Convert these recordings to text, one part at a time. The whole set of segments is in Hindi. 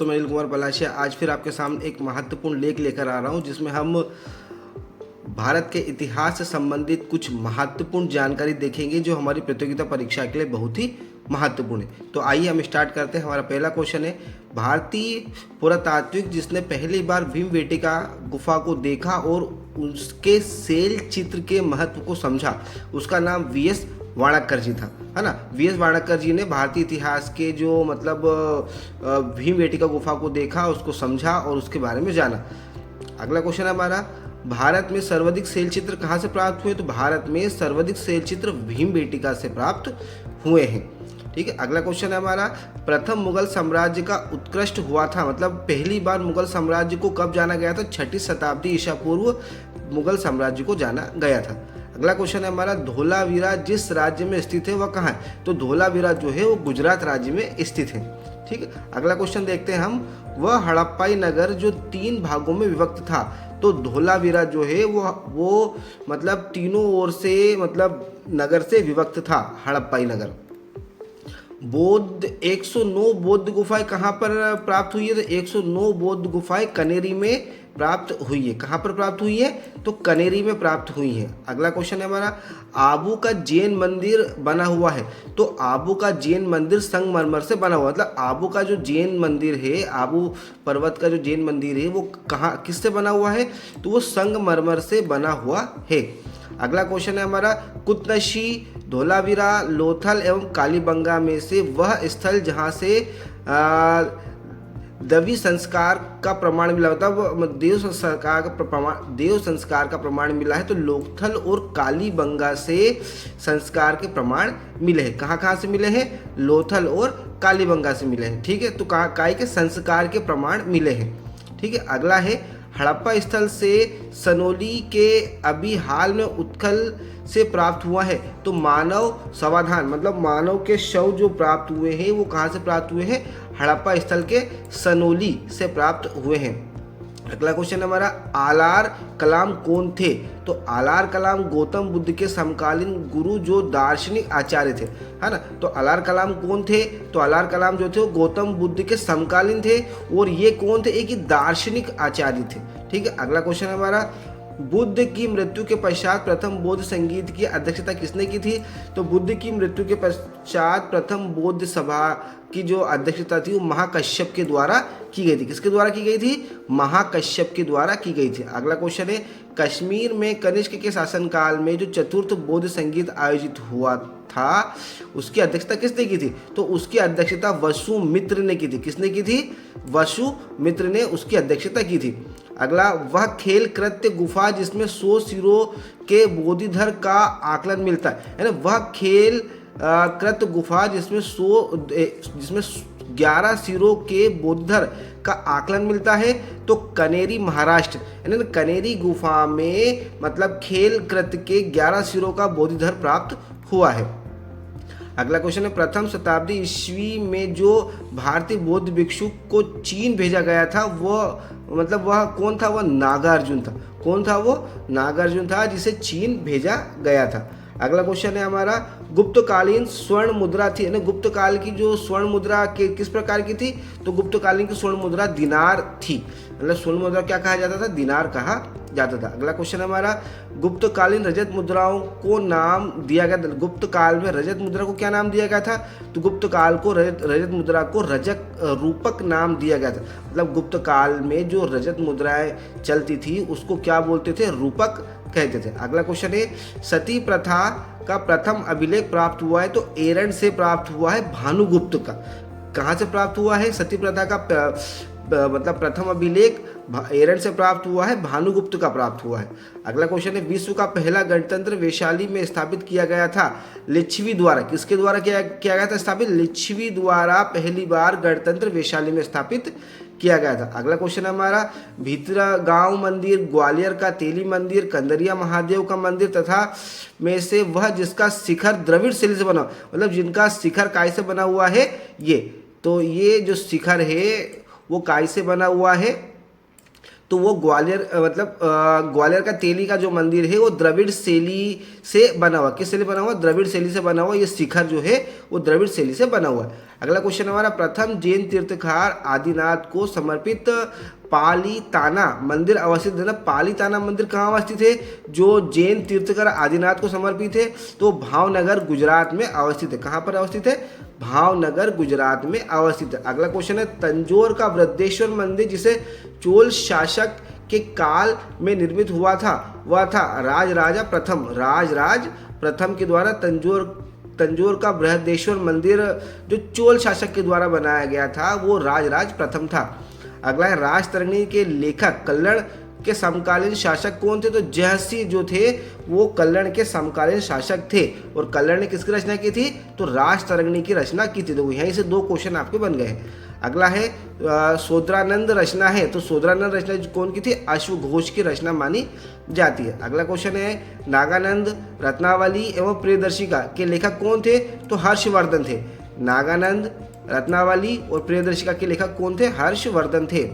दोस्तों, मैं अनिल कुमार पलाशिया आज फिर आपके सामने एक महत्वपूर्ण लेख लेकर आ रहा हूं, जिसमें हम भारत के इतिहास से संबंधित कुछ महत्वपूर्ण जानकारी देखेंगे जो हमारी प्रतियोगिता परीक्षा के लिए बहुत ही महत्वपूर्ण है। तो आइए हम स्टार्ट करते हैं। हमारा पहला क्वेश्चन है, भारतीय पुरातात्विक जिसने पहली बार भीमबेटका गुफा को देखा और उसके शैल चित्र के महत्व को समझा, उसका नाम वीएस वाणक्कर जी था, है ना। वीएस वाणक्कर जी ने भारतीय इतिहास के जो भीमबेटका गुफा को देखा, उसको समझा और उसके बारे में जाना। अगला क्वेश्चन है हमारा, भारत में सर्वाधिक शैल चित्र कहाँ से प्राप्त हुए? तो भारत में सर्वाधिक शैल चित्र भीमबेटका से प्राप्त हुए हैं। ठीक है। अगला क्वेश्चन है हमारा, प्रथम मुगल साम्राज्य का उत्कृष्ट हुआ था, मतलब पहली बार मुगल साम्राज्य को कब जाना गया था? 6वीं शताब्दी ईसा पूर्व मुगल साम्राज्य को जाना गया था। अगला क्वेश्चन है हमारा, धोलावीरा जिस राज्य में स्थित है वह कहाँ है? तो धोलावीरा जो है वो गुजरात राज्य में स्थित है। ठीक है। अगला क्वेश्चन देखते हैं हम, वह हड़प्पाई नगर जो 3 भागों में विभक्त था। तो धोलावीरा जो है वो तीनों ओर से नगर से विभक्त था, हड़प्पाई नगर। बौद्ध 109 बौद्ध गुफाएं कहाँ पर प्राप्त हुई है? तो 109 बौद्ध गुफाएं कनेरी में प्राप्त हुई है। कहाँ पर प्राप्त हुई है? तो कनेरी में प्राप्त हुई है। अगला क्वेश्चन है हमारा, आबू का जैन मंदिर बना हुआ है। तो आबू का जैन मंदिर संगमरमर से बना हुआ, मतलब आबू का जो जैन मंदिर है, आबू पर्वत का जो जैन मंदिर है वो कहाँ किससे बना हुआ है? तो वो संगमरमर से बना हुआ है। अगला क्वेश्चन है हमारा, कुतनशी, धोलावीरा, लोथल एवं कालीबंगा में से वह स्थल जहाँ से दवी संस्कार का प्रमाण मिला, मतलब देव संस्कार का प्रमाण मिला है। तो लोथल और कालीबंगा से संस्कार के प्रमाण मिले हैं। कहाँ कहाँ से मिले हैं? लोथल और कालीबंगा से मिले हैं। ठीक है। तो काय के संस्कार के प्रमाण मिले हैं। ठीक है। अगला है, हड़प्पा स्थल से सनोली के अभी हाल में उत्खनन से प्राप्त हुआ है। तो मानव समाधान, मतलब मानव के शव जो प्राप्त हुए हैं वो कहाँ से प्राप्त हुए हैं? हड़प्पा स्थल के सनोली से प्राप्त हुए हैं। अगला क्वेश्चन हमारा, आलार कलाम कौन थे? तो आलार कलाम गौतम बुद्ध के समकालीन गुरु जो दार्शनिक आचार्य थे, है ना। तो आलार कलाम कौन थे? तो आलार कलाम जो थे वो गौतम बुद्ध के समकालीन थे, और ये कौन थे? एक ही दार्शनिक आचार्य थे। ठीक है। अगला क्वेश्चन हमारा, बुद्ध की मृत्यु के पश्चात प्रथम बौद्ध संगीत की अध्यक्षता किसने की थी? तो बुद्ध की मृत्यु के पश्चात प्रथम बौद्ध सभा की जो अध्यक्षता थी वो महाकश्यप के द्वारा की गई थी। किसके द्वारा की गई थी? महाकश्यप के द्वारा की गई थी। अगला क्वेश्चन है, कश्मीर में कनिष्क के शासनकाल में जो चतुर्थ बौद्ध संगीत आयोजित हुआ था उसकी अध्यक्षता किसने की थी? तो उसकी अध्यक्षता वसुमित्र ने की थी। किसने की थी? वसुमित्र ने उसकी अध्यक्षता की थी। अगला, वह खेल कृत्य गुफा जिसमें 100 सिरों के बोधिधर का आकलन मिलता है ना। वह खेल कृत गुफा जिसमें 11 सिरों के बोधिधर का आकलन मिलता है। तो कनेरी महाराष्ट्र, यानी कनेरी गुफा में खेल कृत के 11 सिरों का बोधिधर प्राप्त हुआ है। अगला क्वेश्चन है, प्रथम शताब्दी ईस्वी में जो भारतीय बौद्ध भिक्षु को चीन भेजा गया था वह कौन था? वह नागार्जुन था। कौन था वो? नागार्जुन था, जिसे चीन भेजा गया था। अगला क्वेश्चन है हमारा, गुप्तकालीन स्वर्ण मुद्रा थी ना। गुप्त काल की जो स्वर्ण मुद्रा किस प्रकार की थी? तो गुप्तकालीन की स्वर्ण मुद्रा दिनार थी, मतलब स्वर्ण मुद्रा क्या कहा जाता था? दिनार कहा जाता था। अगला क्वेश्चन हमारा, गुप्तकालीन रजत मुद्राओं को नाम दिया गया था। गुप्त काल में रजत मुद्रा को क्या नाम दिया गया था? तो गुप्त काल को रजत मुद्रा को रजक रूपक नाम दिया गया था। मतलब गुप्त काल में जो रजत मुद्राएं चलती थी उसको क्या बोलते थे? रूपक कहते थे। अगला क्वेश्चन है, सती प्रथा का प्रथम अभिलेख प्राप्त हुआ है। तो एरंड से प्राप्त हुआ है, भानुगुप्त का। कहाँ से प्राप्त हुआ है? सती प्रथा का प्रथम अभिलेख एरंड से प्राप्त हुआ है, भानुगुप्त का प्राप्त हुआ है। अगला क्वेश्चन है, विश्व का पहला गणतंत्र वैशाली में स्थापित किया गया था लिच्छवी द्वारा। किसके द्वारा किया गया था स्थापित? लिच्छवी द्वारा पहली बार गणतंत्र वैशाली में स्थापित किया गया था। अगला क्वेश्चन हमारा, भीतरा गांव मंदिर, ग्वालियर का तेली मंदिर, कंदरिया महादेव का मंदिर तथा में से वह जिसका शिखर द्रविड़ शैली से बना, मतलब जिनका शिखर काय से बना हुआ है ये। तो ये जो शिखर है वो काय से बना हुआ है? तो वो ग्वालियर ग्वालियर का तेली का जो मंदिर है वो द्रविड़ शैली से बना हुआ, किस शैली बना हुआ, द्रविड़ शैली से बना हुआ। ये शिखर जो है वो द्रविड़ शैली से बना हुआ है। अगला क्वेश्चन हमारा, प्रथम जैन तीर्थकार आदिनाथ को समर्पित पालीताना मंदिर अवस्थित है ना। पालीताना मंदिर कहाँ अवस्थित है, जो जैन तीर्थकर आदिनाथ को समर्पित है, तो भावनगर गुजरात में अवस्थित है। कहाँ पर अवस्थित है, भावनगर गुजरात में अवस्थित है। अगला क्वेश्चन है, तंजौर का वृद्धेश्वर मंदिर जिसे चोल शासक के काल में निर्मित हुआ था वह था राजराजा प्रथम के द्वारा तंजौर का बृहदेश्वर मंदिर जो चोल शासक के द्वारा बनाया गया था वो राजराज प्रथम था। अगला है, राजतरंगिणी के लेखक कल्लण के समकालीन शासक कौन थे, तो जयसिंह जो थे वो कल्लण के समकालीन शासक थे। और कल्लण ने किसकी रचना की थी, तो राजतरंगिणी की रचना की थी। तो यहीं से दो क्वेश्चन आपके बन गए हैं। अगला है, शोधरानंद रचना है, तो शोधरानंद रचना कौन की थी, अश्वघोष की रचना मानी जाती है। अगला क्वेश्चन है, नागानंद रत्नावली एवं प्रियदर्शिका के लेखक कौन थे, तो हर्षवर्धन थे। नागानंद रत्नावली और प्रियदर्शिका के लेखक कौन थे, हर्षवर्धन थे।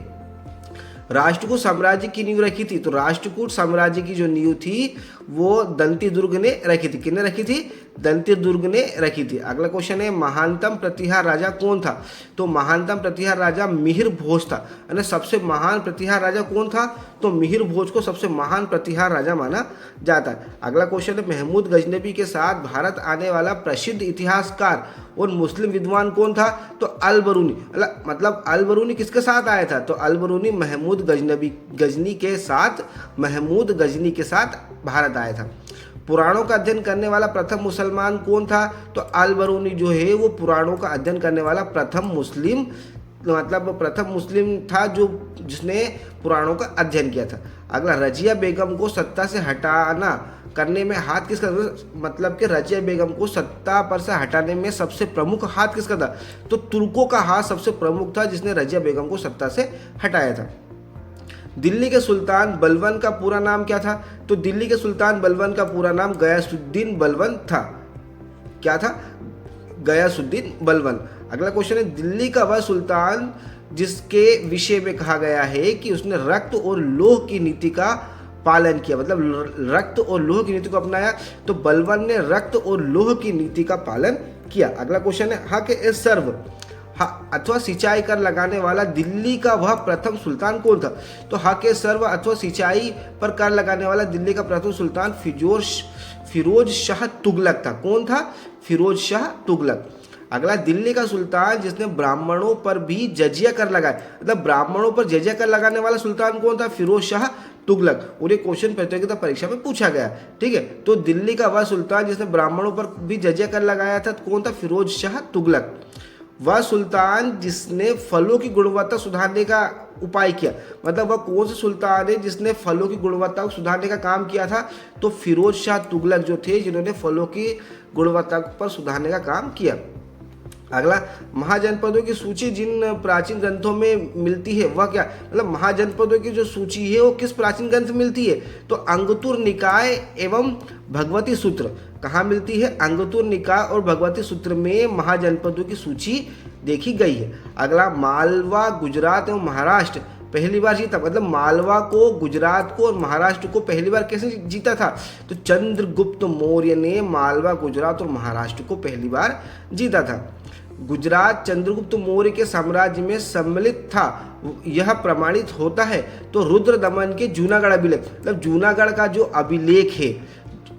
राष्ट्रकूट साम्राज्य की नींव रखी थी, तो राष्ट्रकूट साम्राज्य की जो नींव थी वो दंती दुर्ग ने रखी थी। किसने रखी थी, दंती दुर्ग ने रखी थी। अगला क्वेश्चन है, महानतम प्रतिहार राजा कौन था, तो महानतम प्रतिहार राजा मिहिर भोज था। यानी सबसे महान प्रतिहार राजा कौन था, तो मिहिर भोज को सबसे महान प्रतिहार राजा माना जाता है। अगला क्वेश्चन है, महमूद गजनबी के साथ भारत आने वाला प्रसिद्ध इतिहासकार और मुस्लिम विद्वान कौन था, तो अल बरूनी। मतलब अल बरूनी किसके साथ आया था, तो अल बरूनी महमूद गजनी के साथ भारत आया था। पुराणों का अध्ययन करने वाला प्रथम मुसलमान कौन था, तो अल बरूनी जो है वो पुराणों का अध्ययन करने वाला प्रथम मुस्लिम था जो जिसने पुराणों का अध्ययन किया था। अगला, रजिया बेगम को सत्ता से हटाना करने में हाथ किसका, मतलब कि रजिया बेगम को सत्ता पर से हटाने में सबसे प्रमुख हाथ किसका था, तो तुर्कों का हाथ सबसे प्रमुख था जिसने रजिया बेगम को सत्ता से हटाया था। दिल्ली के सुल्तान बलबन का पूरा नाम क्या था, तो दिल्ली के सुल्तान बलबन का पूरा नाम गयासुद्दीन बलबन था। क्या था, गयासुद्दीन बलबन। अगला क्वेश्चन है, दिल्ली का वह सुल्तान जिसके विषय में कहा गया है कि उसने रक्त और लौह की नीति का पालन किया, मतलब रक्त और लौह की नीति को अपनाया, तो बलबन ने रक्त और लौह की नीति का पालन किया। अगला क्वेश्चन है, हक ए सर्व अथवा सिंचाई कर लगाने वाला दिल्ली का वह प्रथम सुल्तान कौन था, तो हक ए सर्व अथवा सिंचाई पर कर लगाने वाला दिल्ली का प्रथम सुल्तान फिरोज शाह तुगलक था। कौन था, फिरोज शाह तुगलक। अगला, दिल्ली का सुल्तान जिसने ब्राह्मणों पर भी जजिया कर लगाया, मतलब ब्राह्मणों पर जजिया कर लगाने वाला सुल्तान कौन था, फिरोज शाह तुगलक। और ये क्वेश्चन प्रतियोगिता परीक्षा में पूछा गया, ठीक है। तो दिल्ली का वह सुल्तान जिसने ब्राह्मणों पर भी जजिया कर लगाया था कौन था, फिरोज शाह तुगलक। वह सुल्तान जिसने फलों की गुणवत्ता सुधारने का उपाय किया, मतलब वह कौन सा सुल्तान है जिसने फलों की गुणवत्ता को सुधारने का काम किया था, तो फिरोज शाह तुगलक जो थे जिन्होंने फलों की गुणवत्ता पर सुधारने का काम किया। अगला, महाजनपदों की सूची जिन प्राचीन ग्रंथों में मिलती है वह क्या, मतलब महाजनपदों की जो सूची है वो किस प्राचीन ग्रंथ में मिलती है, तो अंगुतुर निकाय एवं भगवती सूत्र। कहाँ मिलती है, अंगुतुर निकाय और भगवती सूत्र में महाजनपदों की सूची देखी गई है। अगला, मालवा गुजरात एवं महाराष्ट्र पहली बार जीता, मतलब मालवा को, गुजरात को और महाराष्ट्र को पहली बार कैसे जीता था, तो चंद्रगुप्त मौर्य ने मालवा, गुजरात और महाराष्ट्र को पहली बार जीता था। गुजरात चंद्रगुप्त मौर्य के साम्राज्य में सम्मिलित था, यह प्रमाणित होता है तो रुद्रदमन के जूनागढ़ अभिलेख, मतलब जूनागढ़ का जो अभिलेख है,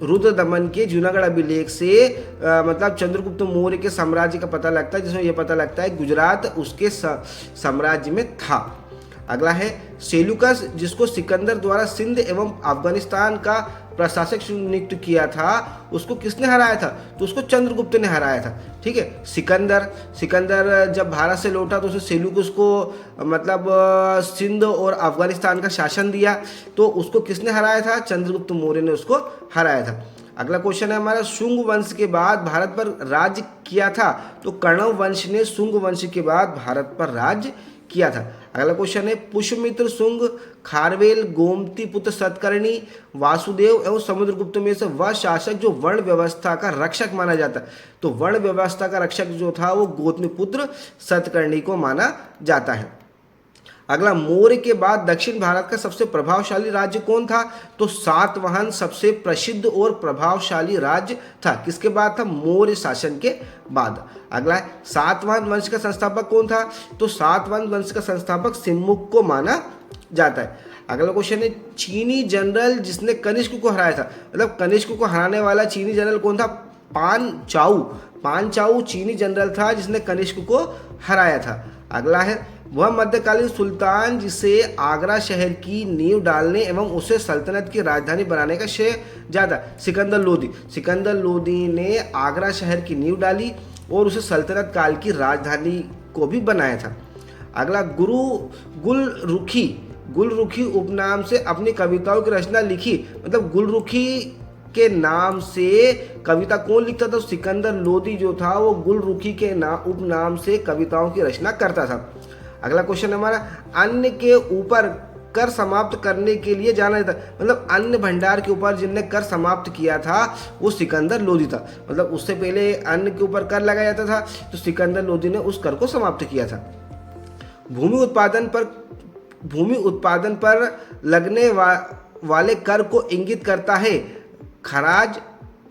रुद्रदमन के जूनागढ़ अभिलेख से मतलब चंद्रगुप्त मौर्य के साम्राज्य का पता लगता है, जिसमें यह पता लगता है गुजरात उसके साम्राज्य में था। अगला है, सेल्यूकस जिसको सिकंदर द्वारा सिंध एवं अफगानिस्तान का प्रशासक नियुक्त किया था, उसको किसने हराया था, तो उसको चंद्रगुप्त ने हराया था, ठीक है। सिकंदर जब भारत से लौटा तो उसे सेल्यूकस को मतलब सिंध और अफगानिस्तान का शासन दिया, तो उसको किसने हराया था, चंद्रगुप्त मौर्य ने उसको हराया था। अगला क्वेश्चन है हमारा, शुंग वंश के बाद भारत पर राज्य किया था, तो कण्व वंश ने शुंग वंश के बाद भारत पर राज्य किया था। अगला क्वेश्चन है, पुष्यमित्र, शुंग, खारवेल, गोमती पुत्र सतकर्णी, वासुदेव एवं समुद्रगुप्त में से वह शासक जो वर्ण व्यवस्था का रक्षक माना जाता है, तो वर्ण व्यवस्था का रक्षक जो था वो गौतमी पुत्र सतकर्णी को माना जाता है। अगला, मौर्य के बाद दक्षिण भारत का सबसे प्रभावशाली राज्य कौन था? तो सातवाहन सबसे प्रसिद्ध और प्रभावशाली राज्य था। किसके बाद था? मौर्य शासन के बाद। अगला, सातवाहन वंश का संस्थापक कौन था? तो सातवाहन वंश का संस्थापक सिमुक को माना जाता है। अगला क्वेश्चन है, चीनी जनरल जिसने कनिष्क को हराया था, मतलब कनिष्क को हराने वाला चीनी जनरल कौन था? पान चाऊ चीनी जनरल था जिसने कनिष्क को हराया था। अगला है, वह मध्यकालीन सुल्तान जिसे आगरा शहर की नींव डालने एवं उसे सल्तनत की राजधानी बनाने का श्रेय जाता? सिकंदर लोदी। सिकंदर लोदी ने आगरा शहर की नींव डाली और उसे सल्तनत काल की राजधानी को भी बनाया था। अगला, गुलरुखी उपनाम से अपनी कविताओं की रचना लिखी, मतलब गुलरुखी के नाम से कविता कौन लिखता था? सिकंदर लोदी जो था वो गुलरुखी के उपनाम से कविताओं की रचना करता था। अगला क्वेश्चन हमारा, अन्न के ऊपर कर समाप्त करने के लिए जाना जाता, मतलब अन्न भंडार के ऊपर जिनने कर समाप्त किया था वो सिकंदर लोदी था। मतलब उससे पहले अन्न के ऊपर कर लगाया जाता था, तो सिकंदर लोदी ने उस कर को समाप्त किया था। भूमि उत्पादन पर लगने वाले कर को इंगित करता है खराज,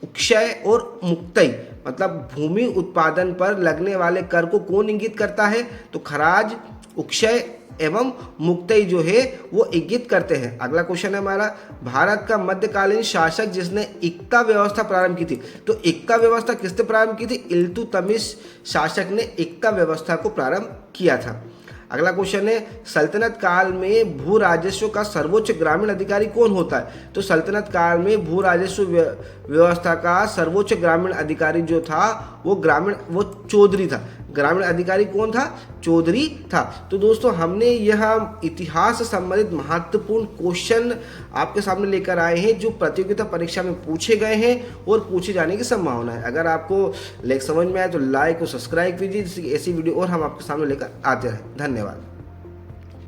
उक्षय और मुक्तई। मतलब भूमि उत्पादन पर लगने वाले कर को कौन इंगित करता है? तो खराज, उक्षय एवं मुक्तई जो है वो इंगित करते हैं। अगला क्वेश्चन है हमारा, भारत का मध्यकालीन शासक जिसने इक्ता व्यवस्था प्रारंभ की थी, तो इक्ता व्यवस्था किसने प्रारंभ की थी? इल्तुतमिश शासक ने इक्ता व्यवस्था को प्रारंभ किया था। अगला क्वेश्चन है, सल्तनत काल में भू राजस्व का सर्वोच्च ग्रामीण अधिकारी कौन होता है? तो सल्तनत काल में भू राजस्व व्यवस्था का सर्वोच्च ग्रामीण अधिकारी जो था वो चौधरी था। ग्रामीण अधिकारी कौन था? चौधरी था। तो दोस्तों, हमने यह इतिहास से संबंधित महत्वपूर्ण क्वेश्चन आपके सामने लेकर आए हैं जो प्रतियोगिता परीक्षा में पूछे गए हैं और पूछे जाने की संभावना है। अगर आपको समझ में आए तो लाइक और सब्सक्राइब कीजिए, ऐसी वीडियो और हम आपके सामने लेकर आते रहें। धन्यवाद।